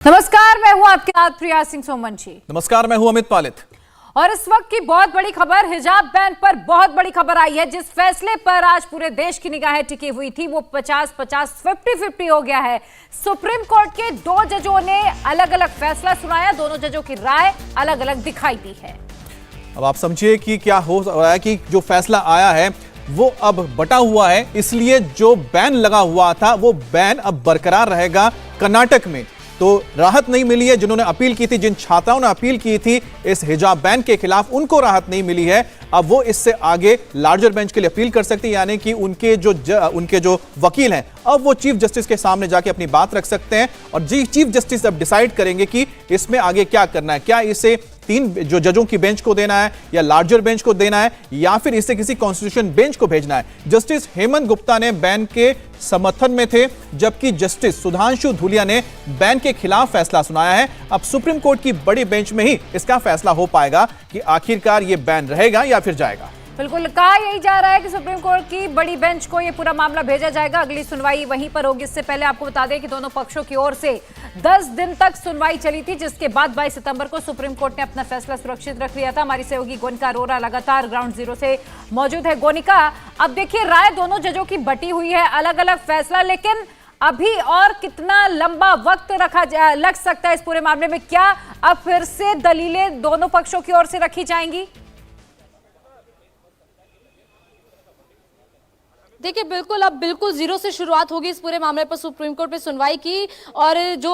नमस्कार, मैं हूं आपके साथ प्रिया सिंह सोमवंशी। नमस्कार, मैं हूं अमित पालित। और इस वक्त की बहुत बड़ी खबर, हिजाब बैन पर बहुत बड़ी खबर आई है। जिस फैसले पर आज पूरे देश की निगाहें टिकी हुई थी वो 50-50, 50-50 हो गया है। सुप्रीम कोर्ट के दो जजों ने अलग अलग फैसला सुनाया, दोनों जजों की राय अलग अलग दिखाई दी है। अब आप समझिए कि क्या हो रहा है कि जो फैसला आया है वो अब बटा हुआ है, इसलिए जो बैन लगा हुआ था वो बैन अब बरकरार रहेगा। कर्नाटक में तो राहत नहीं मिली है, जिन्होंने अपील की थी, जिन छात्राओं ने अपील की थी इस हिजाब बैन के खिलाफ, उनको राहत नहीं मिली है। अब वो इससे आगे लार्जर बेंच के लिए अपील कर सकते हैं, यानी कि उनके जो वकील हैं अब वो चीफ जस्टिस के सामने जाके अपनी बात रख सकते हैं और चीफ जस्टिस अब डिसाइड करेंगे कि इसमें आगे क्या करना है। क्या इसे 3 जो जजों की बेंच को देना है या लार्जर बेंच को देना है या फिर इसे किसी कॉन्स्टिट्यूशन बेंच को भेजना है। जस्टिस हेमंत गुप्ता ने बैन के समर्थन में थे, जबकि जस्टिस सुधांशु धूलिया ने बैन के खिलाफ फैसला सुनाया है। अब सुप्रीम कोर्ट की बड़ी बेंच में ही इसका फैसला हो पाएगा कि आखिरकार यह बैन रहेगा या फिर जाएगा। बिल्कुल, कहा यही जा रहा है कि सुप्रीम कोर्ट की बड़ी बेंच को यह पूरा मामला भेजा जाएगा। अगली सुनवाई वहीं पर होगी। इससे पहले आपको बता दें कि दोनों पक्षों की ओर से 10 दिन तक सुनवाई चली थी, जिसके बाद 22 सितंबर को सुप्रीम कोर्ट ने अपना फैसला सुरक्षित रख लिया था। हमारी सहयोगी गोनिका अरोरा लगातार ग्राउंड जीरो से मौजूद है। गोनिका, अब देखिए राय दोनों जजों की बटी हुई है, अलग अलग फैसला, लेकिन अभी और कितना लंबा वक्त लग सकता है इस पूरे मामले में? क्या अब फिर से दलीलें दोनों पक्षों की ओर से रखी जाएंगी? देखिए, बिल्कुल जीरो से शुरुआत होगी इस पूरे मामले पर सुप्रीम कोर्ट में सुनवाई की। और जो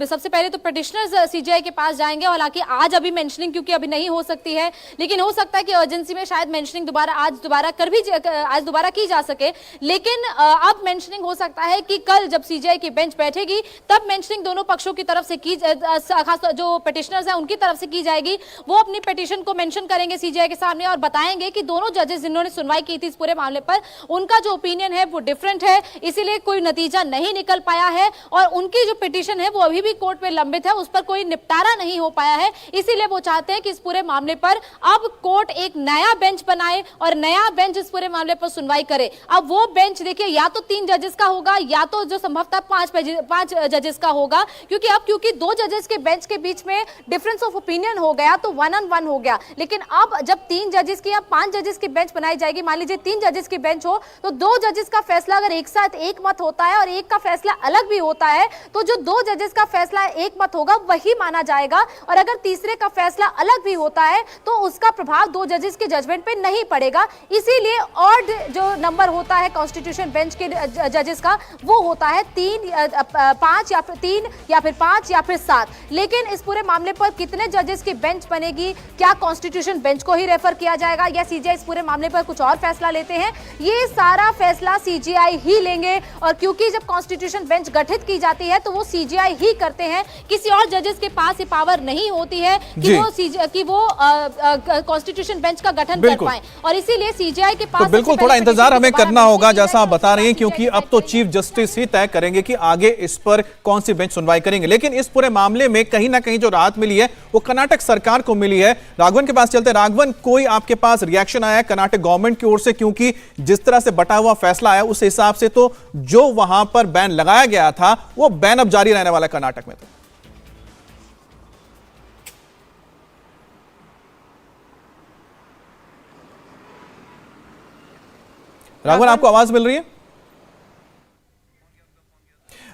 सबसे पहले तो पिटिशनर्स सीजीआई के पास जाएंगे। हालांकि आज अभी मेंशनिंग क्योंकि अभी नहीं हो सकती है, लेकिन हो सकता है कि अर्जेंसी में शायद मेंशनिंग आज दोबारा की जा सके। लेकिन अब मेंशनिंग हो सकता है कि कल जब सीजीआई की बेंच बैठेगी तब मेंशनिंग दोनों पक्षों की तरफ से खास जो पिटिशनर्स हैं उनकी तरफ से की जाएगी। वो अपनी पिटिशन को मेंशन करेंगे सीजीआई के सामने और बताएंगे कि दोनों जजेस जिन्होंने सुनवाई की थी इस पूरे मामले पर, उनका जो ओपिनियन है वो डिफरेंट है, इसीलिए कोई नतीजा नहीं निकल पाया है और उनकी जो पिटीशन है वो अभी भी कोर्ट में लंबित है, उस पर कोई निपटारा नहीं हो पाया है। इसीलिए वो चाहते हैं कि इस पूरे मामले पर अब कोर्ट एक नया बेंच बनाए और नया बेंच इस पूरे मामले पर सुनवाई करे। अब वो बेंच देखिए या तो 3 जजेस का होगा या तो जो संभवतः 5 जजेस का होगा, क्योंकि 2 जजेस के बेंच के बीच में डिफरेंस ऑफ ओपिनियन हो गया तो 1-on-1 हो गया। लेकिन अब जब 3 जजेस की या 5 जजेस की बेंच बनाई जाएगी, मान लीजिए 3 जजेस की बेंच हो तो 2 जजेस का फैसला अगर एक साथ एक मत होता है और एक का फैसला अलग भी होता है तो जो 2 जजेस का फैसला एक मत होगा वही माना जाएगा। और अगर तीसरे का फैसला अलग भी होता है तो उसका प्रभाव 2 जजेस के जजमेंट पे नहीं पड़ेगा। इसीलिए ऑड जो नंबर होता है कॉन्स्टिट्यूशन बेंच के जजेस का वो होता है 3, 5 या फिर 3 या फिर 5 या फिर 7। लेकिन इस पूरे मामले पर कितने जजेस की बेंच बनेगी, क्या कॉन्स्टिट्यूशन बेंच को ही रेफर किया जाएगा या सीजीआई इस पूरे मामले पर कुछ और फैसला लेते हैं, ये सारा फैसला सीजीआई ही लेंगे। और क्योंकि जब कॉन्स्टिट्यूशन बेंच गठित की जाती है तो वो सीजीआई ही करते हैं, किसी और जजेस के पास ये पावर नहीं होती है कि वो कॉन्स्टिट्यूशन बेंच का गठन कर पाए। और इसीलिए सीजीआई के पास तो बिल्कुल थोड़ा इंतजार हमें करना होगा, जैसा आप बता रहे हैं, क्योंकि अब तो चीफ जस्टिस ही तय करेंगे कि आगे इस पर कौन सी बेंच सुनवाई करेंगे। लेकिन इस पूरे मामले में कहीं ना कहीं जो राहत मिली है वो कर्नाटक सरकार को मिली है। राघवन के पास चलते हैं। राघवन, कोई आपके पास रिएक्शन आया है कर्नाटक गवर्नमेंट की ओर से? क्योंकि जिस तरह से बटा हुआ फैसला आया उस हिसाब से तो जो वहां पर बैन लगाया गया था वो बैन अब जारी रहने वाला कर्नाटक में। तो राघवन, आपको आवाज मिल रही है?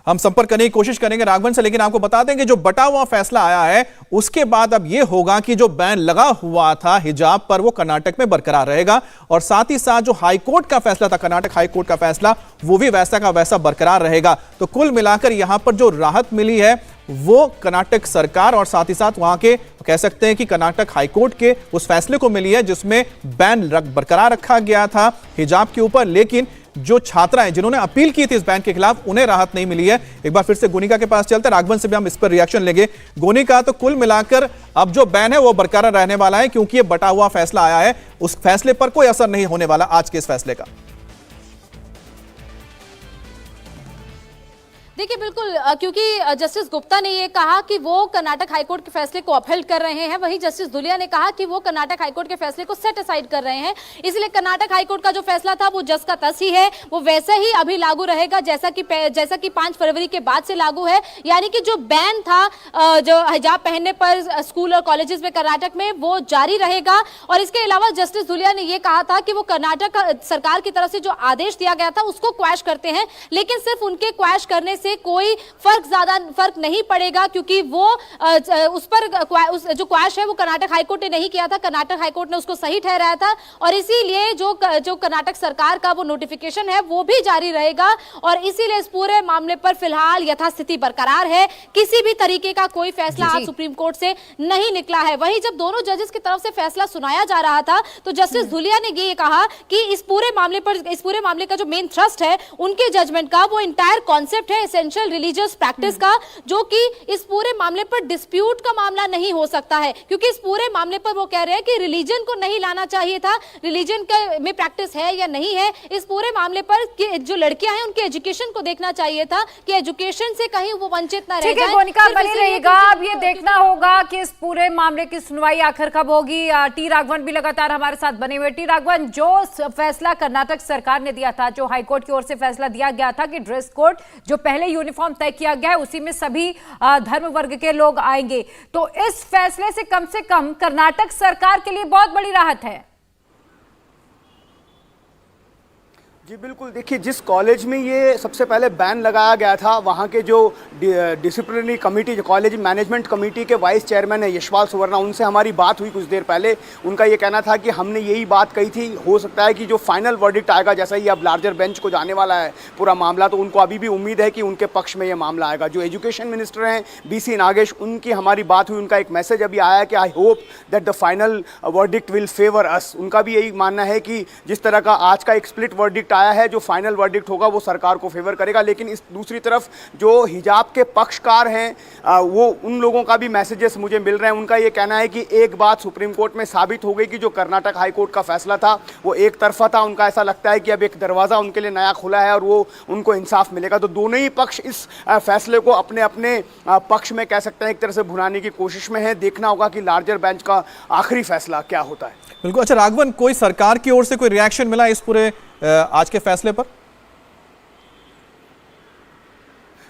हम संपर्क करने की कोशिश करेंगे राघवन से, लेकिन आपको बता दें कि जो बटा हुआ फैसला आया है उसके बाद अब यह होगा कि जो बैन लगा हुआ था हिजाब पर वो कर्नाटक में बरकरार रहेगा और साथ ही साथ जो हाईकोर्ट का फैसला था, कर्नाटक हाईकोर्ट का फैसला, वो भी वैसा का वैसा बरकरार रहेगा। तो कुल मिलाकर यहां पर जो राहत मिली है वो कर्नाटक सरकार और साथ ही साथ वहां के कह सकते हैं कि कर्नाटक हाईकोर्ट के उस फैसले को मिली है जिसमें बैन बरकरार रखा गया था हिजाब के ऊपर। लेकिन जो छात्राएं जिन्होंने अपील की थी इस बैन के खिलाफ उन्हें राहत नहीं मिली है। एक बार फिर से गोनिका के पास चलते हैं, राघवन से भी हम इस पर रिएक्शन लेंगे। गोनिका, तो कुल मिलाकर अब जो बैन है वो बरकरार रहने वाला है क्योंकि ये बटा हुआ फैसला आया है, उस फैसले पर कोई असर नहीं होने वाला आज के इस फैसले का। देखिए बिल्कुल, क्योंकि जस्टिस गुप्ता ने ये कहा कि वो कर्नाटक हाईकोर्ट के फैसले को अपहेल्ड कर रहे हैं, वहीं जस्टिस धुलिया ने कहा कि वो कर्नाटक हाईकोर्ट के फैसले को सेट असाइड कर रहे हैं। इसलिए कर्नाटक हाईकोर्ट का जो फैसला था वो जस का तस ही है, वो वैसे ही अभी लागू रहेगा जैसा कि 5 फरवरी के बाद से लागू है। यानी कि जो बैन था जो हिजाब पहनने पर स्कूल और कॉलेजेस में कर्नाटक में, वो जारी रहेगा। और इसके अलावा जस्टिस धुलिया ने यह कहा था कि वो कर्नाटक सरकार की तरफ से जो आदेश दिया गया था उसको क्वैश करते हैं, लेकिन सिर्फ उनके क्वैश करने से कोई फर्क नहीं पड़ेगा, क्योंकि वो उस पर जो क्वैश है वो कर्नाटक हाईकोर्ट ने नहीं किया था, कर्नाटक हाईकोर्ट ने उसको सही ठहराया था। और इसीलिए जो कर्नाटक सरकार का वो नोटिफिकेशन है वो भी जारी रहेगा। और इसीलिए इस पूरे मामले पर फिलहाल यथास्थिति बरकरार है, किसी भी तरीके का कोई फैसला आज सुप्रीम कोर्ट से नहीं निकला है। वहीं जब दोनों जजेस की तरफ से फैसला सुनाया जा रहा था तो जस्टिस धुलिया ने ये कहा कि इस पूरे मामले का जो मेन थ्रस्ट है उनके जजमेंट का, वो इंटायर कॉन्सेप्ट है एसेंशियल रिलीजियस प्रैक्टिस का, जो कि इस पूरे मामले पर डिस्प्यूट का मामला नहीं हो सकता है। क्योंकि इस पूरे मामले पर वो कह रहे हैं कि रिलीजन को नहीं लाना चाहिए था, रिलीजन में प्रैक्टिस है या नहीं है, इस पूरे मामले पर जो लड़कियां हैं उनके एजुकेशन को देखना चाहिए था कि एजुकेशन से कहीं वो वंचित ना रह जाएं। मोनिका बनी रहेगा, अब ये देखना होगा कि इस पूरे मामले की सुनवाई आखिर कब होगी। टी राघवन भी लगातार हमारे साथ बने हुए। टी राघवन, जो फैसला कर्नाटक सरकार ने दिया था, जो हाईकोर्ट की ओर से फैसला दिया गया था कि ड्रेस कोड जो पहले यूनिफॉर्म तय किया गया है उसी में सभी धर्म वर्ग के लोग आएंगे, तो इस फैसले से कम कर्नाटक सरकार के लिए बहुत बड़ी राहत है। जी बिल्कुल, देखिए जिस कॉलेज में ये सबसे पहले बैन लगाया गया था, वहाँ के जो डिसिप्लिनरी कमेटी, जो कॉलेज मैनेजमेंट कमेटी के वाइस चेयरमैन है यशपाल सुवर्णा, उनसे हमारी बात हुई कुछ देर पहले। उनका ये कहना था कि हमने यही बात कही थी, हो सकता है कि जो फाइनल वर्डिक्ट आएगा, जैसा ही अब लार्जर बेंच को जाने वाला है पूरा मामला, तो उनको अभी भी उम्मीद है कि उनके पक्ष में ये मामला आएगा। जो एजुकेशन मिनिस्टर हैं BC नागेश, उनकी हमारी बात हुई, उनका एक मैसेज अभी आया है कि I hope that the final verdict will favour us. उनका भी यही मानना है कि जिस तरह का आज का एक स्प्लिट वर्डिक्ट आया है, जो फाइनल वर्डिक्ट होगा वो सरकार को फेवर करेगा। लेकिन इस दूसरी तरफ जो हिजाब के पक्षकार हैं, वो उन लोगों का भी मैसेजेस मुझे मिल रहे हैं। उनका ये कहना है कि एक बात सुप्रीम कोर्ट में साबित हो गई कि जो कर्नाटक हाई कोर्ट का फैसला था वो एक तरफा था। उनका ऐसा लगता है कि अब एक दरवाज़ा उनके लिए नया खुला है और वो उनको इंसाफ मिलेगा। तो दोनों ही पक्ष इस फैसले को अपने अपने पक्ष में कह सकते हैं एक तरह से भुनाने की कोशिश में है। देखना होगा कि लार्जर बेंच का आखिरी फैसला क्या होता है। बिल्कुल। अच्छा राघवन, कोई सरकार की ओर से कोई रिएक्शन मिला इस पूरे आज के फैसले पर?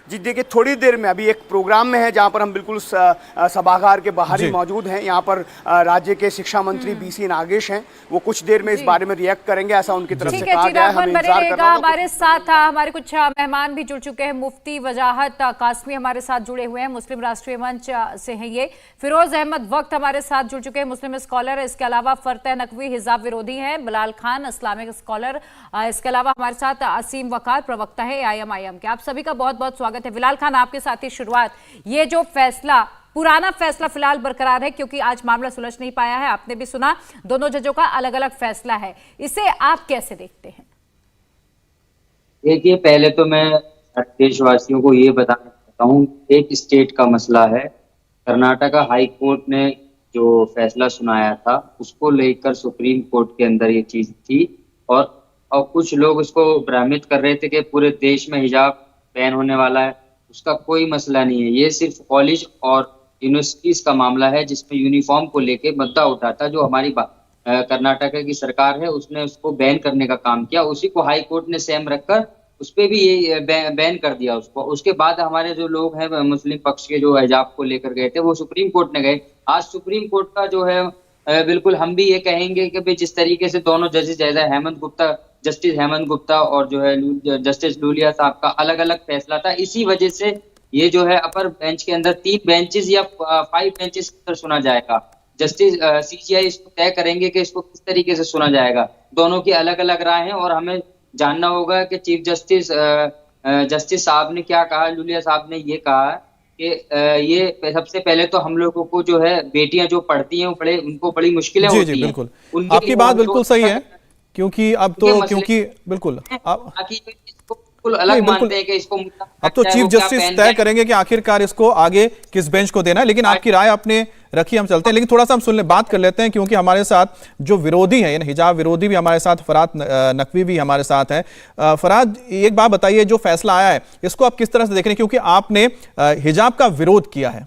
जी देखिए, थोड़ी देर में अभी एक प्रोग्राम में है जहां पर हम बिल्कुल सभागार के बाहर ही मौजूद हैं। यहाँ पर राज्य के शिक्षा मंत्री BC नागेश हैं, वो कुछ देर में इस बारे में रिएक्ट करेंगे, ऐसा उनकी तरफ से कहा गया है। हम इंतजार कर रहे हैं। हमारे साथ हमारे कुछ मेहमान भी जुड़ चुके हैं। मुफ्ती वजाहत कासमी हमारे साथ जुड़े हुए हैं, मुस्लिम राष्ट्रीय मंच से हैं ये। फिरोज अहमद वक्त हमारे साथ जुड़ चुके हैं, मुस्लिम स्कॉलर। इसके अलावा फरतह नकवी हिजाब विरोधी हैं। Bilal Khan Islamic scholar. इसके अलावा हमारे साथ असीम वकार प्रवक्ता है IMIM के। आप सभी का बहुत बहुत स्वागत है। बिलाल खान, आपके साथ ही शुरुआत। ये जो फैसला, पुराना फैसला फिलहाल बरकरार है क्योंकि आज मामला सुलझ नहीं पाया है, आपने भी सुना, दोनों जजों का अलग अलग फैसला है, इसे आप कैसे देखते हैं? देखिए, पहले तो मैं देशवासियों को ये बताना चाहता हूँ, एक स्टेट का मसला है। कर्नाटक हाई कोर्ट ने जो फैसला सुनाया था उसको लेकर सुप्रीम कोर्ट के अंदर ये चीज थी, और कुछ लोग उसको भ्रमित कर रहे थे कि पूरे देश में हिजाब बैन होने वाला है। उसका कोई मसला नहीं है। ये सिर्फ कॉलेज और यूनिवर्सिटीज का मामला है जिसमें यूनिफॉर्म को लेके मुद्दा उठा था। जो हमारी कर्नाटक की सरकार है उसने उसको बैन करने का काम किया, उसी को हाई कोर्ट ने सेम रखकर उस पर भी ये बैन कर दिया उसको। उसके बाद हमारे जो लोग हैं मुस्लिम पक्ष के, जो हिजाब को लेकर गए थे, वो सुप्रीम कोर्ट ने गए। आज सुप्रीम कोर्ट का जो है बिल्कुल हम भी ये कहेंगे कि जिस तरीके से दोनों जजेस, जैसा जस्टिस हेमंत गुप्ता और जो है जस्टिस लूलिया साहब का अलग अलग फैसला था, इसी वजह से ये जो है अपर बेंच के अंदर 3 बेंचेस या 5 बेंचेस पर सुना जाएगा। जस्टिस CJI इसको तय करेंगे कि इसको किस तरीके से सुना जाएगा। दोनों की अलग अलग राय है और हमें जानना होगा कि चीफ जस्टिस साहब ने क्या कहा। लूलिया साहब ने ये कहा कि ये सबसे पहले तो हम लोगों को जो है बेटियां जो पढ़ती हैं उनको बड़ी मुश्किलें होती हैं। बिल्कुल आपकी बात बिल्कुल सही है, क्योंकि अब तो बिल्कुल बिल्कुल अलग नहीं, बिल्कुल। मानते हैं कि इसको अब तो चीफ जस्टिस तय करेंगे कि आखिरकार इसको आगे किस बेंच को देना है, लेकिन आपकी राय आपने रखी, हम चलते हैं। लेकिन थोड़ा सा हम सुन ले, बात कर लेते हैं, क्योंकि हमारे साथ जो विरोधी है, हिजाब विरोधी भी हमारे साथ, फराद नकवी भी हमारे साथ है। फराद, एक बात बताइए, जो फैसला आया है इसको आप किस तरह से देख रहे हैं, क्योंकि आपने हिजाब का विरोध किया है।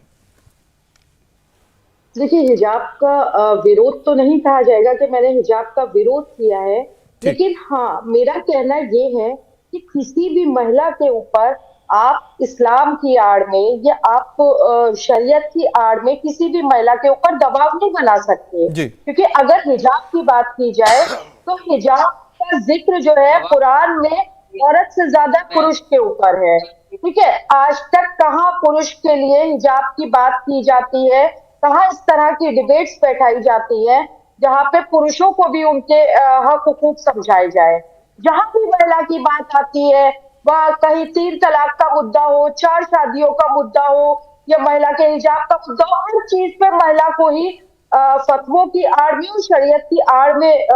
देखिए, हिजाब का विरोध तो नहीं कहा जाएगा कि मैंने हिजाब का विरोध किया है, लेकिन हाँ, मेरा कहना ये है कि किसी भी महिला के ऊपर आप इस्लाम की आड़ में या आप शरीयत की आड़ में किसी भी महिला के ऊपर दबाव नहीं बना सकते, क्योंकि अगर हिजाब की बात की जाए तो हिजाब का जिक्र जो है कुरान में औरत से ज्यादा पुरुष के ऊपर है। ठीक है, आज तक कहाँ पुरुष के लिए हिजाब की बात की जाती है, कहाँ इस तरह की डिबेट्स बैठाई जाती है जहाँ पे पुरुषों को भी उनके हक हुकूक समझाए जाए। जहां भी महिला की बात आती है, वह कहीं 3 तलाक का मुद्दा हो, 4 शादियों का मुद्दा हो या महिला के हिजाब का मुद्दा हो, हर चीज पे महिला को ही फतवों की आड़ में और शरीयत की आड़ में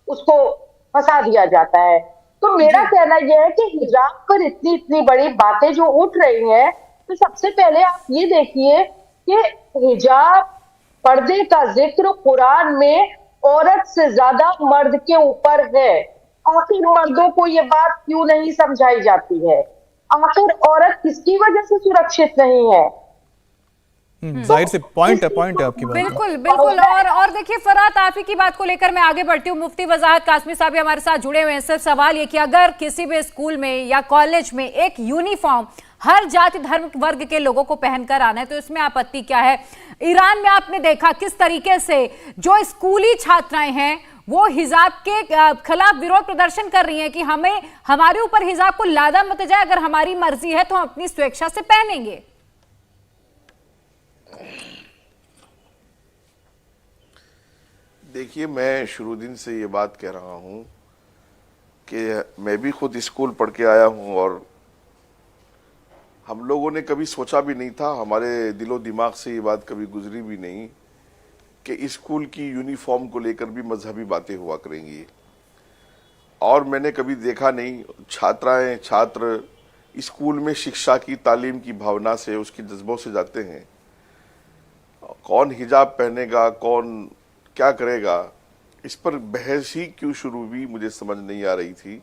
उसको फंसा दिया जाता है। तो मेरा कहना यह है कि हिजाब पर इतनी इतनी बड़ी बातें जो उठ रही हैं, तो सबसे पहले आप ये देखिए कि हिजाब, पर्दे का जिक्र कुरान में औरत से ज्यादा मर्द के ऊपर है। आखिर मर्दों को ये बात क्यों नहीं समझाई जाती है? आखिर औरत किसकी वजह से सुरक्षित नहीं है? जाहिर से पॉइंट है आपकी बात। बिल्कुल बिल्कुल। और देखिए फरात, आप ही की बात को लेकर मैं आगे बढ़ती हूँ। मुफ्ती वजाहत कासमी साहब भी हमारे साथ जुड़े हुए हैं। सिर्फ सवाल ये कि अगर किसी भी स्कूल में या कॉलेज में एक यूनिफॉर्म हर जाति धर्म वर्ग के लोगों को पहनकर आना है, तो इसमें आपत्ति क्या है? ईरान में आपने देखा किस तरीके से जो स्कूली छात्राएं हैं वो हिजाब के खिलाफ विरोध प्रदर्शन कर रही हैं कि हमें, हमारे ऊपर हिजाब को लादा मत जाए, अगर हमारी मर्जी है तो हम अपनी स्वेच्छा से पहनेंगे। देखिए, मैं शुरू दिन से ये बात कह रहा हूं कि मैं भी खुद स्कूल पढ़ के आया हूं और हम लोगों ने कभी सोचा भी नहीं था, हमारे दिलो दिमाग से ये बात कभी गुजरी भी नहीं कि स्कूल की यूनिफॉर्म को लेकर भी मजहबी बातें हुआ करेंगी। और मैंने कभी देखा नहीं, छात्र स्कूल में शिक्षा की, तालीम की भावना से, उसके जज्बों से जाते हैं। कौन हिजाब पहनेगा, कौन क्या करेगा, इस पर बहस ही क्यों शुरू हुई मुझे समझ नहीं आ रही थी।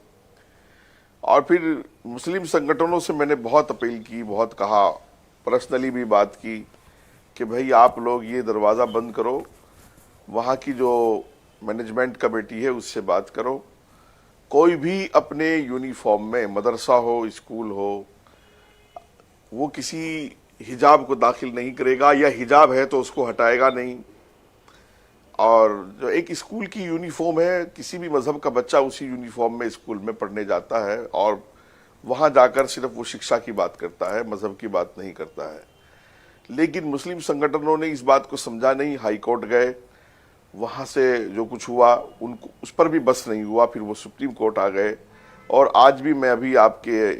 और फिर मुस्लिम संगठनों से मैंने बहुत अपील की, बहुत कहा, पर्सनली भी बात की कि भाई आप लोग ये दरवाज़ा बंद करो, वहाँ की जो मैनेजमेंट कमेटी है उससे बात करो, कोई भी अपने यूनिफॉर्म में, मदरसा हो, स्कूल हो, वो किसी हिजाब को दाखिल नहीं करेगा, या हिजाब है तो उसको हटाएगा नहीं। और जो एक स्कूल की यूनिफॉर्म है, किसी भी मजहब का बच्चा उसी यूनिफॉर्म में स्कूल में पढ़ने जाता है और वहाँ जाकर सिर्फ वो शिक्षा की बात करता है, मजहब की बात नहीं करता है। लेकिन मुस्लिम संगठनों ने इस बात को समझा नहीं, हाई कोर्ट गए, वहाँ से जो कुछ हुआ उनको उस पर भी बस नहीं हुआ, फिर वो सुप्रीम कोर्ट आ गए। और आज भी मैं अभी आपके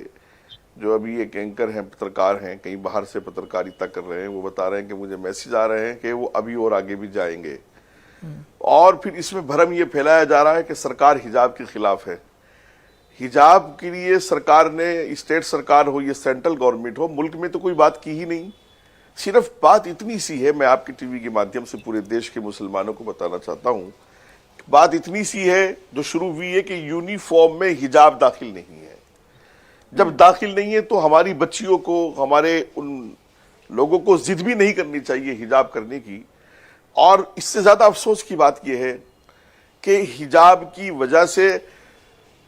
जो अभी एक एंकर हैं, पत्रकार हैं, कहीं बाहर से पत्रकारिता कर रहे हैं, वो बता रहे हैं कि मुझे मैसेज आ रहे हैं कि वो अभी और आगे भी जाएंगे। और फिर इसमें भ्रम ये फैलाया जा रहा है कि सरकार हिजाब के खिलाफ है। हिजाब के लिए सरकार ने, स्टेट सरकार हो या सेंट्रल गवर्नमेंट हो, मुल्क में तो कोई बात की ही नहीं। सिर्फ बात इतनी सी है, मैं आपके टीवी के माध्यम से पूरे देश के मुसलमानों को बताना चाहता हूं, बात इतनी सी है जो शुरू हुई है कि यूनिफॉर्म में हिजाब दाखिल नहीं है। जब दाखिल नहीं है तो हमारी बच्चियों को, हमारे उन लोगों को जिद भी नहीं करनी चाहिए हिजाब करने की। और इससे ज्यादा अफसोस की बात यह है कि हिजाब की वजह से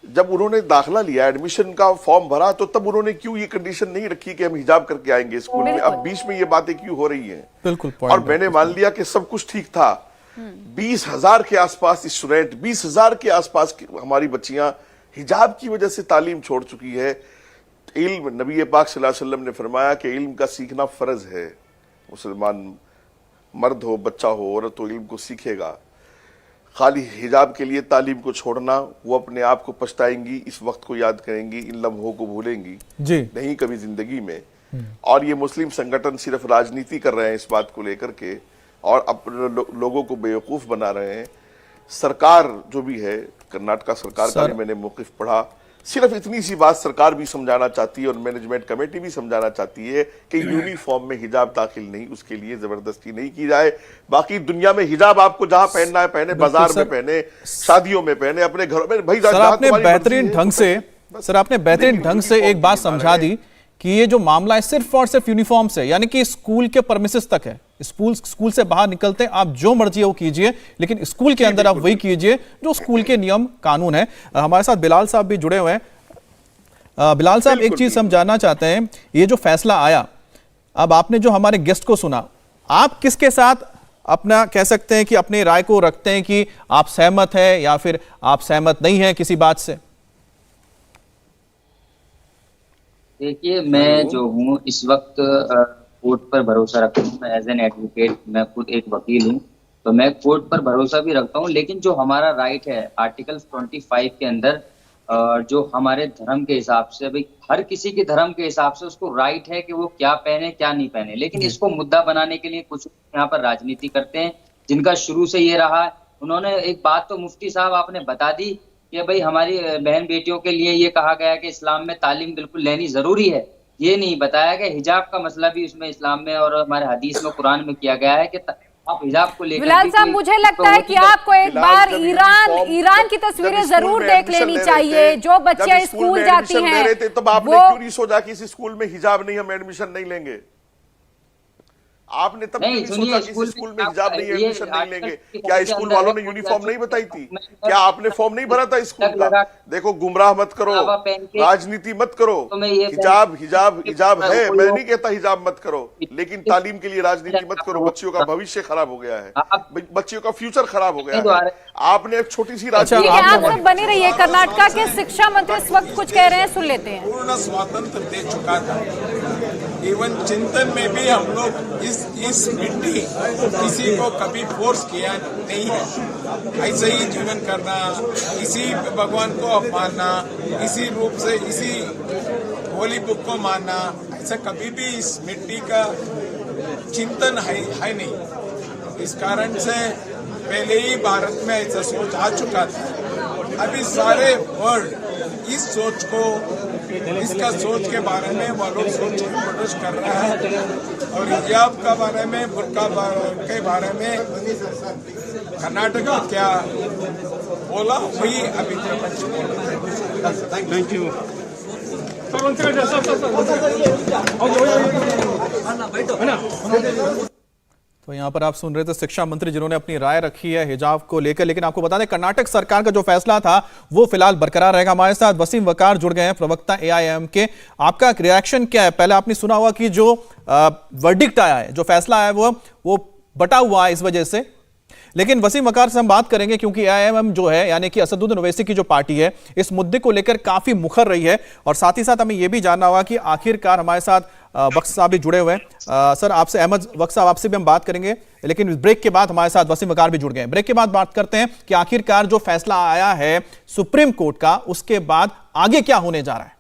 जब उन्होंने दाखिला लिया, एडमिशन का फॉर्म भरा, तो तब उन्होंने क्यों ये कंडीशन नहीं रखी कि हम हिजाब करके आएंगे स्कूल में? अब बीच में ये बातें क्यों हो रही हैं? बिल्कुल। और मैंने मान लिया कि सब कुछ ठीक था। 20,000 के आसपास स्टूडेंट, 20,000 के आसपास हमारी बच्चियां हिजाब की वजह से तालीम छोड़ चुकी है। इल्म, नबी पाक सल्लल्लाहु अलैहि वसल्लम ने फरमाया कि इल्म का सीखना फर्ज है। मुसलमान मर्द हो, बच्चा हो, औरत हो, इल्म को सीखेगा। खाली हिजाब के लिए तालीम को छोड़ना, वो अपने आप को पछताएंगी, इस वक्त को याद करेंगी, इन लम्हों को भूलेंगी जी नहीं कभी जिंदगी में। और ये मुस्लिम संगठन सिर्फ राजनीति कर रहे हैं इस बात को लेकर के, और अपने लोगों को बेवकूफ बना रहे हैं। सरकार जो भी है, कर्नाटका सरकार का भी मैंने मौक़िफ़ पढ़ा, सिर्फ इतनी सी बात सरकार भी समझाना चाहती है और मैनेजमेंट कमेटी भी समझाना चाहती है कि यूनिफॉर्म में हिजाब दाखिल नहीं, उसके लिए जबरदस्ती नहीं की जाए। बाकी दुनिया में हिजाब आपको जहां पहनना है पहने, बाजार में पहने, शादियों में पहने, अपने घरों में। भाई सर आपने बेहतरीन ढंग से एक बात समझा दी कि ये जो मामला है सिर्फ और सिर्फ यूनिफॉर्म से, यानी कि स्कूल के परमिसेस तक है। स्कूल से बाहर निकलते हैं आप जो मर्जी है वो कीजिए, लेकिन स्कूल के अंदर आप वही कीजिए जो स्कूल के नियम कानून है। हमारे साथ बिलाल साहब भी जुड़े हुए हैं। बिलाल साहब, एक चीज हम जानना चाहते हैं, ये जो फैसला आया, अब आपने जो हमारे गेस्ट को सुना, आप किसके साथ अपना कह सकते हैं कि अपनी राय को रखते हैं कि आप सहमत है या फिर आप सहमत नहीं है किसी बात से? देखिए, मैं जो हूँ इस वक्त कोर्ट पर भरोसा रखता हूँ। मैं एज एन एडवोकेट, मैं खुद एक वकील हूँ, तो मैं कोर्ट पर भरोसा भी रखता हूँ। लेकिन जो हमारा राइट है आर्टिकल 25 के अंदर, जो हमारे धर्म के हिसाब से, भाई हर किसी के धर्म के हिसाब से उसको राइट है कि वो क्या पहने क्या नहीं पहने। लेकिन इसको मुद्दा बनाने के लिए कुछ यहाँ पर राजनीति करते हैं, जिनका शुरू से ये रहा है। उन्होंने एक बात तो मुफ्ती साहब आपने बता दी कि भाई हमारी बहन बेटियों के लिए ये कहा गया कि इस्लाम में तालीम बिल्कुल लेनी जरूरी है। ये नहीं बताया कि हिजाब का मसला भी उसमें इस्लाम में और हमारे हदीस में, कुरान में किया गया है कि आप हिजाब को लेकर। बिलाल साहब, मुझे लगता है कि आपको एक बार ईरान की तस्वीरें जरूर देख लेनी चाहिए। जो बच्चे स्कूल जाती हैं, तब आपने क्यों नहीं सोचा कि इस स्कूल में हिजाब नहीं, हम एडमिशन नहीं लेंगे? आपने तब नहीं सोचा कि स्कूल में हिजाब नहीं, एडमिशन नहीं लेंगे? क्या स्कूल वालों ने यूनिफॉर्म नहीं बताई थी? क्या आपने फॉर्म नहीं भरा था स्कूल का? देखो, गुमराह मत करो, राजनीति मत करो। हिजाब है, मैं नहीं कहता हिजाब मत करो, लेकिन तालीम के लिए राजनीति मत करो। बच्चियों का भविष्य खराब हो गया है, बच्चियों का फ्यूचर खराब हो गया है। आपने एक छोटी सी राजनीति। आप सब बने रहिए। कर्नाटका के शिक्षा मंत्री इस वक्त कुछ कह रहे हैं, सुन लेते हैं। पूर्ण स्वातंत्र दे चुका था। इवन चिंतन में भी हम लोग इस मिट्टी किसी को कभी फोर्स किया नहीं है। ऐसे ही जीवन करना, इसी भगवान को अपमानना, इसी रूप से इसी होली बुक को मानना, ऐसा कभी भी इस मिट्टी का चिंतन है नहीं। इस कारण से पहले ही भारत में ऐसा सोच आ चुका था। अभी सारे वर्ल्ड इस सोच को, इसका सोच के बारे में वो लोग सोच प्रदर्श कर रहा है। और हिजाब का बारे में, बुर्का के बारे में कर्नाटक में क्या बोला वही अभी थैंक यू। तो यहाँ पर आप सुन रहे थे शिक्षा मंत्री जिन्होंने अपनी राय रखी है हिजाब को लेकर। लेकिन आपको बता दें, कर्नाटक सरकार का जो फैसला था वो फिलहाल बरकरार रहेगा। हमारे साथ वसीम वकार जुड़ गए हैं, प्रवक्ता एआईएम के। आपका रिएक्शन क्या है? पहले आपने सुना होगा कि जो वर्डिक्ट आया है, जो फैसला आया वो बटा हुआ है इस वजह से। लेकिन वसीम वकार से हम बात करेंगे क्योंकि एआईएम जो है, यानी कि असदुद्दीन ओवैसी की जो पार्टी है, इस मुद्दे को लेकर काफी मुखर रही है। और साथ ही साथ हमें यह भी जानना होगा कि आखिरकार हमारे साथ वक्त साहब भी जुड़े हुए हैं। सर, आपसे अहमद वक्त साहब, आपसे भी हम बात करेंगे, लेकिन ब्रेक के बाद हमारे साथ वसीम वकार भी जुड़ गए हैं। ब्रेक के बाद बात करते हैं कि आखिरकार जो फैसला आया है सुप्रीम कोर्ट का, उसके बाद आगे क्या होने जा रहा है।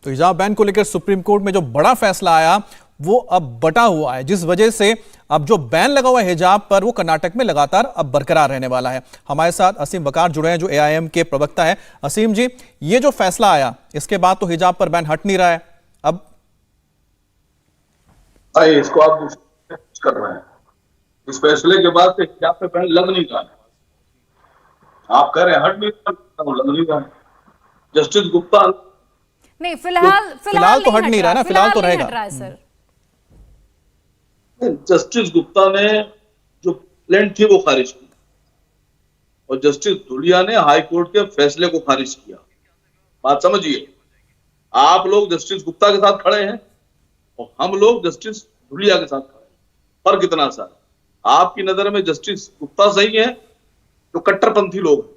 तो हिजाब बैन को लेकर सुप्रीम कोर्ट में जो बड़ा फैसला आया वो अब बटा हुआ है, जिस वजह से अब जो बैन लगा हुआ है हिजाब पर वो कर्नाटक में लगातार अब बरकरार रहने वाला है। हमारे साथ असीम वकार जुड़े हैं जो एआईएम के प्रवक्ता है। असीम जी, ये जो फैसला आया इसके बाद तो हिजाब पर बैन हट नहीं रहा है, अब इसको आप कर रहे हैं। इस फैसले के बाद से हिजाब पे बैन लग नहीं रहा है। आप कह रहे हैं हट नहीं रहा, लग नहीं रहा। जस्टिस गुप्ता नहीं, फिलहाल तो हट नहीं रहा ना, फिलहाल तो रहेगा सर। जस्टिस गुप्ता ने जो कंप्लेंट थी वो खारिज की और जस्टिस धुलिया ने हाई कोर्ट के फैसले को खारिज किया। बात समझिए, आप लोग जस्टिस गुप्ता के साथ खड़े हैं और हम लोग जस्टिस धुलिया के साथ खड़े हैं। फर्क इतना सा, आपकी नजर में जस्टिस गुप्ता सही है तो कट्टरपंथी लोग।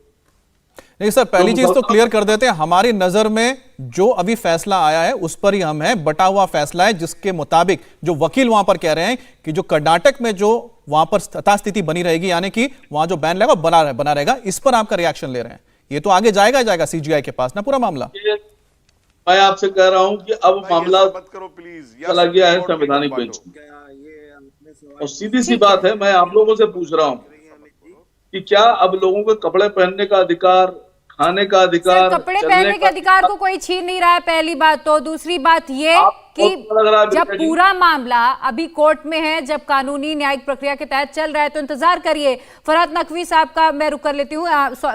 नहीं सर, पहली चीज तो क्लियर कर देते हैं, हमारी नजर में जो अभी फैसला आया है उस पर ही हम हैं। बटा हुआ फैसला है जिसके मुताबिक जो वकील वहां पर कह रहे हैं कि जो कर्नाटक में जो वहां पर यथास्थिति बनी रहेगी, यानी कि वहां जो बैन लगा बना रहेगा। इस पर आपका रिएक्शन ले रहे हैं? ये तो आगे जाएगा सीजीआई के पास ना पूरा मामला। मैं आपसे कह रहा हूं कि अब मामला मत करो प्लीज, चला गया है संवैधानिक बेंच में। और सीधी सी बात है, मैं आप लोगों से पूछ रहा हूं कि क्या अब लोगों को कपड़े पहनने का अधिकार खाने का अधिकार, सर, कपड़े पहनने के अधिकार को कोई छीन नहीं रहा है, पहली बात तो। दूसरी बात ये कि जब पूरा मामला अभी कोर्ट में है, जब कानूनी न्यायिक प्रक्रिया के तहत चल रहा है, तो इंतजार करिए। फरहत नकवी साहब का मैं रुख कर लेती हूँ,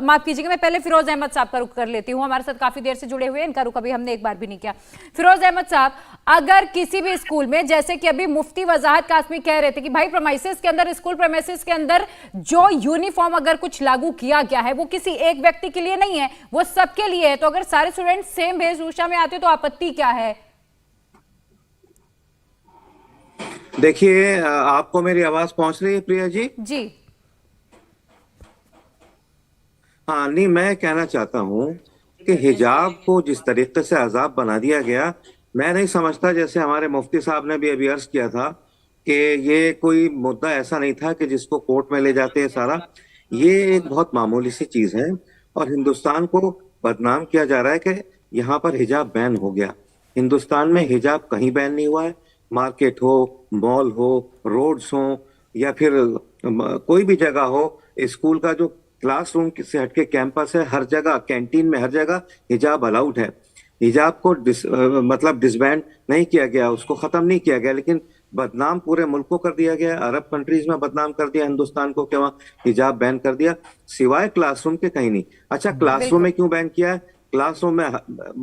माफ कीजिएगा, मैं पहले फिरोज अहमद साहब का रुख कर लेती हूँ। हमारे साथ काफी देर से जुड़े हुए हैं, इनका रुख अभी हमने एक बार भी नहीं किया। फिरोज अहमद साहब, अगर किसी भी स्कूल में, जैसे कि अभी मुफ्ती वजाहत कासमी कह रहे थे कि भाई प्रेमाइसेस के अंदर, स्कूल प्रेमाइसेस के अंदर जो यूनिफॉर्म अगर कुछ लागू किया गया है वो किसी एक व्यक्ति के लिए नहीं है, वो सबके लिए है, तो अगर सारे स्टूडेंट सेम वेशभूषा में आते तो आपत्ति क्या है? देखिए, आपको मेरी आवाज पहुंच रही है प्रिया जी? जी हाँ, नहीं, मैं कहना चाहता हूं कि हिजाब को जिस तरीके से अजाब बना दिया गया, मैं नहीं समझता, जैसे हमारे मुफ्ती साहब ने भी अभी अर्ज किया था कि ये कोई मुद्दा ऐसा नहीं था कि जिसको कोर्ट में ले जाते हैं सारा। ये एक बहुत मामूली सी चीज है और हिंदुस्तान को बदनाम किया जा रहा है कि यहाँ पर हिजाब बैन हो गया। हिंदुस्तान में हिजाब कहीं बैन नहीं हुआ है। मार्केट हो, मॉल हो, रोड्स हो, या फिर कोई भी जगह हो, स्कूल का जो क्लासरूम से हटके कैंपस है, हर जगह, कैंटीन में, हर जगह हिजाब अलाउड है। हिजाब को मतलब डिसबैंड नहीं किया गया, उसको खत्म नहीं किया गया, लेकिन बदनाम पूरे मुल्क को कर दिया गया। अरब कंट्रीज में बदनाम कर दिया हिंदुस्तान को, क्या वहाँ हिजाब बैन कर दिया, सिवाय क्लासरूम के कहीं नहीं। अच्छा, क्लासरूम में क्यों बैन किया है? क्लासरूम में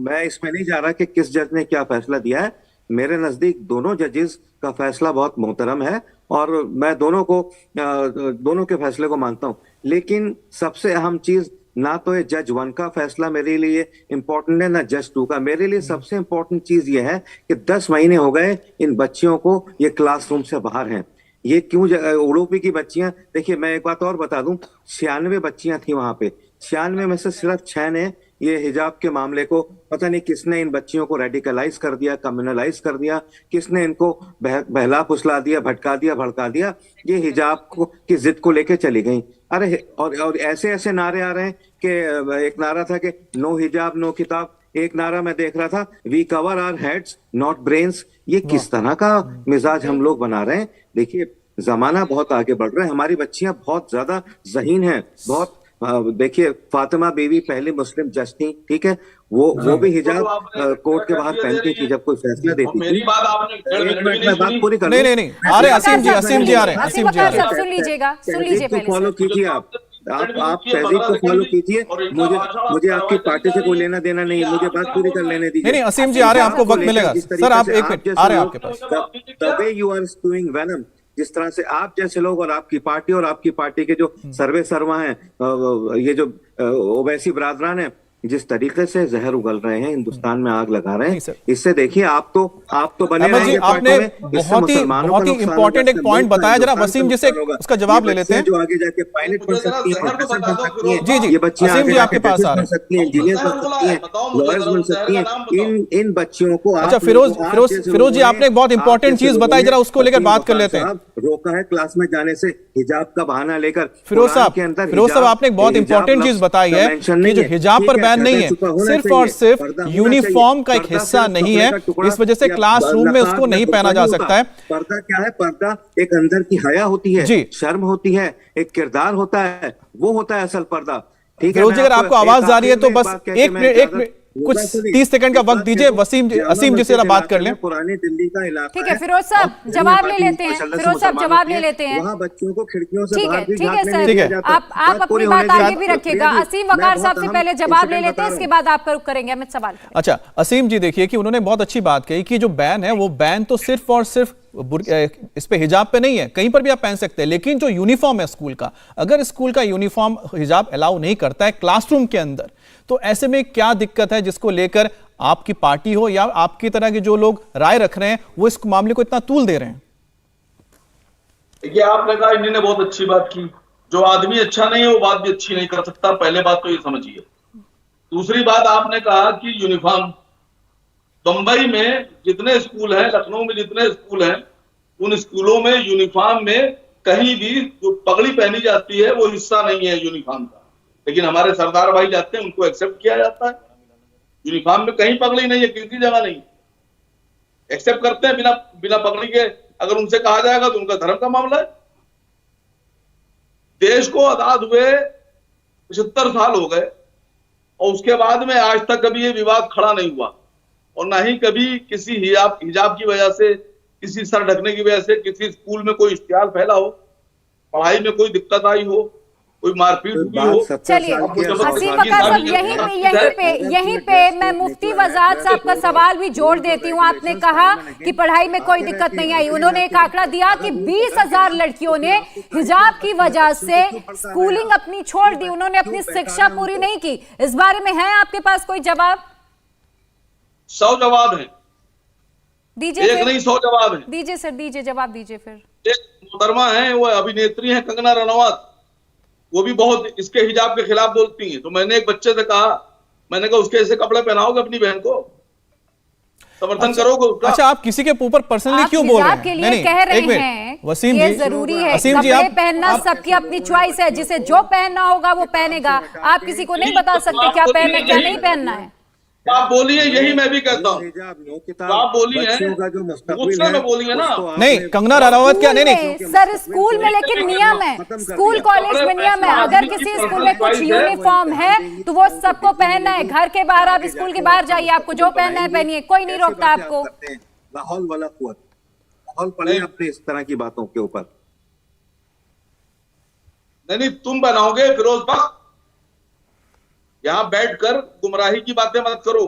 मैं इसमें नहीं जा रहा कि किस जज ने क्या फैसला दिया है। मेरे नजदीक दोनों जजेस का फैसला बहुत मोहतरम है और मैं दोनों के फैसले को मानता हूं, लेकिन सबसे अहम चीज ना तो ये जज 1 का फैसला मेरे लिए इम्पोर्टेंट है, ना जज 2 का। मेरे लिए सबसे इम्पोर्टेंट चीज ये है कि 10 महीने हो गए इन बच्चियों को ये क्लासरूम से बाहर हैं। ये क्यों? उड़ूपी की बच्चियां, देखिए मैं एक बात और बता दूं, 96 बच्चियां थी वहां पे, 96 में से सिर्फ 6 ने ये हिजाब के मामले को, पता नहीं किसने इन बच्चियों को रेडिकलाइज कर दिया, कम्युनलाइज कर दिया, किसने इनको बहला फुसला दिया, भटका दिया, भड़का दिया, ये हिजाब को की जिद को लेके चली गई। अरे और ऐसे ऐसे नारे आ रहे हैं कि एक नारा था कि नो हिजाब नो किताब, एक नारा मैं देख रहा था we cover our heads not brains. ये किस तरह का मिजाज हम लोग बना रहे हैं? देखिए, जमाना बहुत आगे बढ़ रहा है, हमारी बच्चियां बहुत ज्यादा ज़हीन हैं, बहुत। देखिए, फातिमा बीवी पहली मुस्लिम जज थी, ठीक है, वो भी हिजाब कोर्ट के बाहर पहनती थी जब कोई फैसला देती थी। एक मिनट में बात पूरी कर, नहीं, आ रहे असीम जी आ रहे हैं, असीम जी आ रहे हैं। सुन लीजिए पहले, फॉलो कीजिए, आप तहजीब को फॉलो कीजिए। मुझे आपकी पार्टी से कोई लेना देना नहीं है, मुझे बात पूरी कर लेने दीजिए। नहीं, असीम जी आ रहे हैं, आपको वक्त मिलेगा सर, आप एक मिनट आ रहे हैं आपके पास। The way you are spewing venom, जिस तरह से आप जैसे लोग और आपकी पार्टी के जो सर्वे सर्वा हैं, ये जो ओवैसी बरादरान है, जिस तरीके से जहर उगल रहे हैं, हिंदुस्तान में आग लगा रहे हैं, इससे देखिए आप तो बने रहेंगे। आपने बहुत ही इंपॉर्टेंट एक पॉइंट बताया, जरा वसीम जी से उसका जवाब ले लेते हैं। जो आगे जाके पायलट बन सकती है, प्रोफेसर बन सकती है, जी ये बच्चियां वसीम जी आपके पास आ रहे हैं, सकती हैं, इंजीनियर बन सकती हैं, लॉयर्स बन सकती हैं। इन बच्चियों को अच्छा, फिरोज जी आपने एक बहुत इंपॉर्टेंट चीज बताई, जरा उसको लेकर बात कर लेते हैं। रोका है क्लास में जाने से हिजाब का बहाना लेकर। फिरोज साहब आपने एक बहुत इंपॉर्टेंट चीज बताई है कि जो हिजाब पर बैन नहीं है, सिर्फ और सिर्फ यूनिफॉर्म का एक हिस्सा नहीं है, इस वजह से क्लासरूम में उसको नहीं पहना जा सकता है। पर्दा क्या है? पर्दा एक अंदर की हया होती है, शर्म होती है, एक किरदार होता है, वो होता है असल पर्दा। ठीक है, अगर आपको आवाज आ रही है तो बस एक मिनट कुछ 30 सेकंड का वक्त दीजिए, असीम जी से बात कर लें। पुरानी दिल्ली का इलाका, ठीक है फिरोज साहब, जवाब ले लेते हैं। फिरोज साहब जवाब ले लेते हैं। वहाँ बच्चों को खिड़कियों से बाहर भी ठीक है झांकने सर, नहीं दिया जाता। आप अपनी बात आगे भी रखिएगा। असीम वकार साहब से पहले जवाब ले लेते हैं, इसके बाद आपका रुख करेंगे अमित सवाल। अच्छा असीम जी, देखिए कि उन्होंने बहुत अच्छी बात कही कि जो बैन है वो बैन तो सिर्फ और सिर्फ इस पे हिजाब पे नहीं है, कहीं पर भी आप पहन सकते हैं, लेकिन जो यूनिफॉर्म है स्कूल का, अगर स्कूल का यूनिफॉर्म हिजाब अलाउ नहीं करता है क्लासरूम के अंदर, तो ऐसे में क्या दिक्कत है जिसको लेकर आपकी पार्टी हो या आपकी तरह के जो लोग राय रख रहे हैं वो इस मामले को इतना तूल दे रहे हैं? देखिए, आपने कहा इन्होंने बहुत अच्छी बात की, जो आदमी अच्छा नहीं है वो बात भी अच्छी नहीं कर सकता, पहले बात तो ये समझिए। दूसरी बात, आपने कहा कि यूनिफॉर्म, बंबई में जितने स्कूल हैं, लखनऊ में जितने स्कूल हैं, उन स्कूलों में यूनिफॉर्म में कहीं भी जो पगड़ी पहनी जाती है वो हिस्सा नहीं है यूनिफॉर्म का, लेकिन हमारे सरदार भाई जाते हैं, उनको एक्सेप्ट किया जाता है। यूनिफॉर्म में कहीं पगड़ी नहीं है, किसी जगह नहीं, एक्सेप्ट करते हैं बिना पगड़ी के। अगर उनसे कहा जाएगा तो उनका धर्म का मामला है। देश को आजाद हुए 75 साल हो गए, और उसके बाद में आज तक कभी ये विवाद खड़ा नहीं हुआ, और ना ही कभी किसी हिजाब की वजह से, किसी सर ढकने की वजह से किसी स्कूल में कोई इश्तिहार फैला हो, पढ़ाई में कोई दिक्कत आई हो, कोई मारपीट हुई हो। चलिए हसीम वकार साहब, यहीं पे मैं मुफ्ती वजाद साहब का सवाल भी जोड़ देती हूँ। आपने कहा कि पढ़ाई में कोई दिक्कत नहीं आई, उन्होंने एक आंकड़ा दिया कि 20,000 लड़कियों ने हिजाब की वजह से स्कूलिंग अपनी छोड़ दी, उन्होंने अपनी शिक्षा पूरी नहीं की। इस बारे में है आपके पास कोई जवाब? 100 जवाब है, दीजिए, एक नहीं 100 जवाब है। दीजिए सर, दीजिए जवाब दीजिए। फिर एक मोहतरमा है, वो अभिनेत्री है कंगना रनौत, वो भी बहुत इसके हिजाब के खिलाफ बोलती हैं। तो मैंने एक बच्चे से कहा, मैंने कहा उसके ऐसे कपड़े पहनाओगे अपनी बहन को, समर्थन करोगे उसका? अच्छा, आप किसी के ऊपर पर्सनली क्यों बोल रहे हैं? के लिए कह रहे हैं वसीम ये जी, जरूरी है, वसीम जी, कपड़े पहनना सबकी अपनी चॉइस है, जिसे जो पहनना होगा वो पहनेगा। आप किसी को नहीं बता सकते क्या पहनना क्या नहीं पहनना है। आप बोलिए, यही मैं भी कहता हूँ। आप बोलिए में बोलिए ना। नहीं, कंगना रनौत क्या? नहीं सर, स्कूल में लेकिन नियम है, स्कूल कॉलेज में नियम है, अगर किसी स्कूल में कुछ यूनिफॉर्म है तो वो सबको पहनना है। घर के बाहर, आप स्कूल के बाहर जाइए, आपको जो पहनना है पहनिए, कोई नहीं रोकता आपको। माहौल वाला माहौल पड़े अपने इस तरह की बातों के ऊपर। नहीं, तुम बनाओगे फिरोज बख्श, यहां बैठकर गुमराही की बातें मत करो।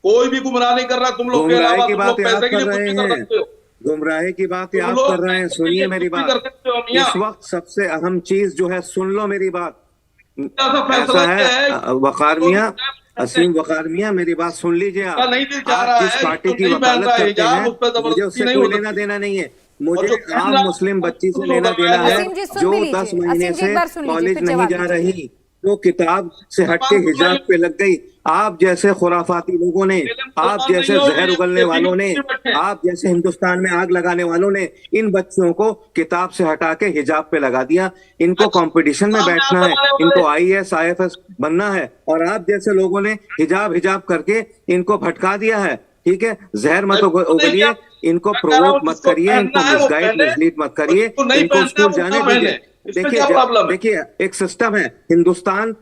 कोई भी गुमराह नहीं कर रहा तुम लोग के अलावा। तुम लोग पैसे के लिए कुछ भी कर सकते हो। गुमराही की बात याद कर रहे हैं। सुनिए मेरी बात, इस वक्त सबसे अहम चीज जो है, सुन लो मेरी बात। ऐसा है वकार मियां, असीम वकार मियां, मेरी बात सुन लीजिए। आप जिस पार्टी की वकालत करते हैं, मुझे उससे कोई लेना देना नहीं है। मुझे आम मुस्लिम बच्ची से लेना देना है जो 10 महीने से कॉलेज नहीं जा रही, जो किताब से हटके हिजाब पे लग गई। आप जैसे खुराफाती लोगों ने, आप जैसे जहर उगलने वालों ने, आप जैसे हिंदुस्तान में आग लगाने वालों ने इन बच्चों को किताब से हटा के हिजाब पे लगा दिया। इनको कंपटीशन में बैठना है, इनको IAS IFS बनना है, और आप जैसे लोगों ने हिजाब करके इनको भटका दिया है। ठीक है, जहर मत उगलिए, इनको प्रोवोक मत करिए, इनको मिसगाइड मिसलीड मत करिए, इनको स्कूल जाने दीजिए। देखिए एक सिस्टम है, हिंदुस्तान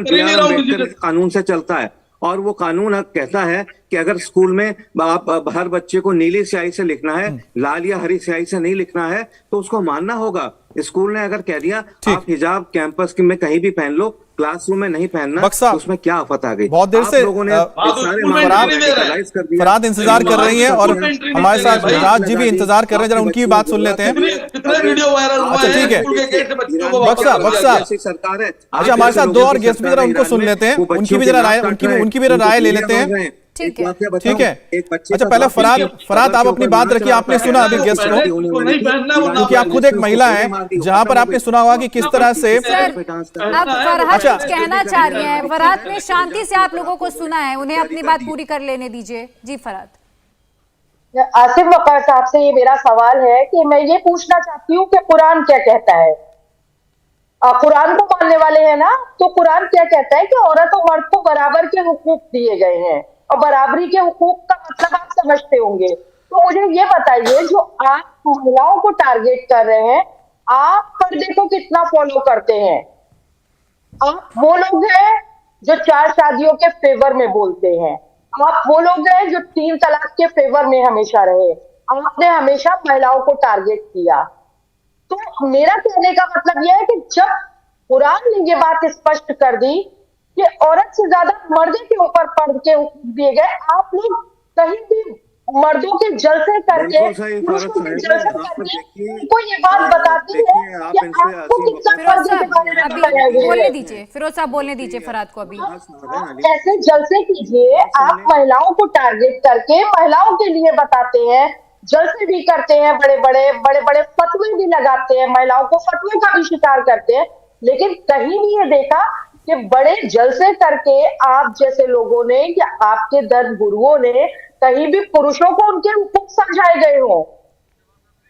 BR अम्बेडकर कानून से चलता है, और वो कानून कहता है कि अगर स्कूल में आप हर बच्चे को नीली स्याही से लिखना है, लाल या हरी स्याही से नहीं लिखना है, तो उसको मानना होगा। स्कूल ने अगर कह दिया आप हिजाब कैंपस में कहीं भी पहन लो, क्लासरूम में नहीं पहनना, तो उसमें क्या आफत आ गई? बहुत देर से लोगों ने फराद इंतजार कर रही है, और हमारे साथ राज जी भी इंतजार कर रहे हैं। जरा उनकी भी बात सुन लेते हैं। अच्छा ठीक है, बक्सा सरकार है। अच्छा, हमारे साथ 2 और गेस्ट भी, जरा उनको सुन लेते हैं, उनकी भी जरा राय ले लेते हैं। ठीक है। अच्छा, पहले फराद आप अपनी बात रखिए। आपने सुना अभी गेस्ट को, क्योंकि आप खुद एक महिला हैं, जहां पर आपने सुना होगा कि किस तरह से आप फरहाद कुछ कहना चाह रही हैं। फरहाद ने शांति से आप लोगों को सुना है, उन्हें अपनी बात पूरी कर लेने दीजिए। जी फरहाद। आसिफ वकार साहब से ये मेरा सवाल है कि मैं ये पूछना चाहती हूँ कि कुरान क्या कहता है? कुरान को मानने वाले हैं ना, तो कुरान क्या कहता है कि औरत और मर्द को बराबर के हुकूक दिए गए हैं, और बराबरी के हुकूक का मतलब आप समझते होंगे। तो मुझे ये बताइए, जो आप महिलाओं को टारगेट कर रहे हैं, आप पर्दे को कितना फॉलो करते हैं? आप वो लोग हैं जो 4 शादियों के फेवर में बोलते हैं, आप वो लोग हैं जो 3 तलाक के फेवर में हमेशा रहे। आपने हमेशा महिलाओं को टारगेट किया। तो मेरा कहने का मतलब यह है कि जब कुरान ने ये बात स्पष्ट कर दी कि औरत से ज्यादा मर्दों के ऊपर पर्दे के दिए गए, आप लोग कहीं भी मर्दों के जलसे करके, पुरुषों के जलसे करके उनको ये बात बताती है कि आपको कितना पर्दे के बारे में बताया गया है। बोलने दीजिए फिरोज साहब, बोलने दीजिए फरहाद को अभी। ऐसे जलसे कीजिए, आप महिलाओं को टारगेट करके महिलाओं के लिए बताते हैं, जलसे भी करते हैं, बड़े बड़े फतवे भी लगाते हैं, महिलाओं को फतवे का भी शिकार करते हैं, लेकिन कहीं भी ये देखा कि बड़े जलसे करके आप जैसे लोगों ने या आपके दर्द गुरुओं ने कहीं भी पुरुषों को उनके हुकूक समझाए गए हो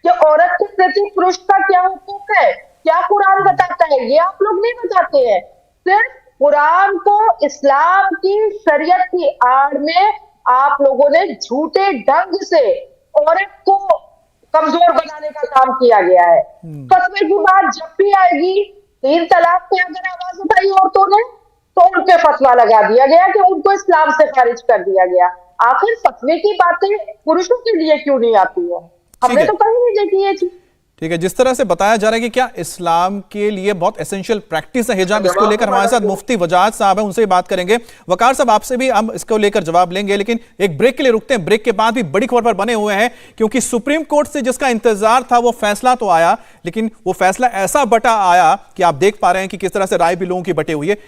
कि औरत के प्रति पुरुष का क्या हुकूक है, क्या कुरान बताता है, ये आप लोग नहीं बताते हैं। सिर्फ कुरान को इस्लाम की शरीयत की आड़ में आप लोगों ने झूठे ढंग से औरत को कमजोर बनाने का काम किया गया है। फतवे की बात जब भी आएगी, 3 तलाक पे अगर आवाज उठाई औरतों ने, तो उन पे फतवा लगा दिया गया कि उनको इस्लाम से खारिज कर दिया गया। आखिर फतवे की बातें पुरुषों के लिए क्यों नहीं आती है? हमने तो कहीं नहीं देखी ये चीज। ठीक है, जिस तरह से बताया जा रहा है कि क्या इस्लाम के लिए बहुत एसेंशियल प्रैक्टिस है हिजाब, इसको लेकर हमारे साथ मुफ्ती वजाहत साहब हैं, उनसे भी बात करेंगे। वकार साहब, आपसे भी हम इसको लेकर जवाब लेंगे, लेकिन एक ब्रेक के लिए रुकते हैं। ब्रेक के बाद भी बड़ी खबर पर बने हुए हैं, क्योंकि सुप्रीम कोर्ट से जिसका इंतजार था वो फैसला तो आया, लेकिन वो फैसला ऐसा बटा आया कि आप देख पा रहे हैं कि किस तरह से राय भी लोगों की बटी हुई है।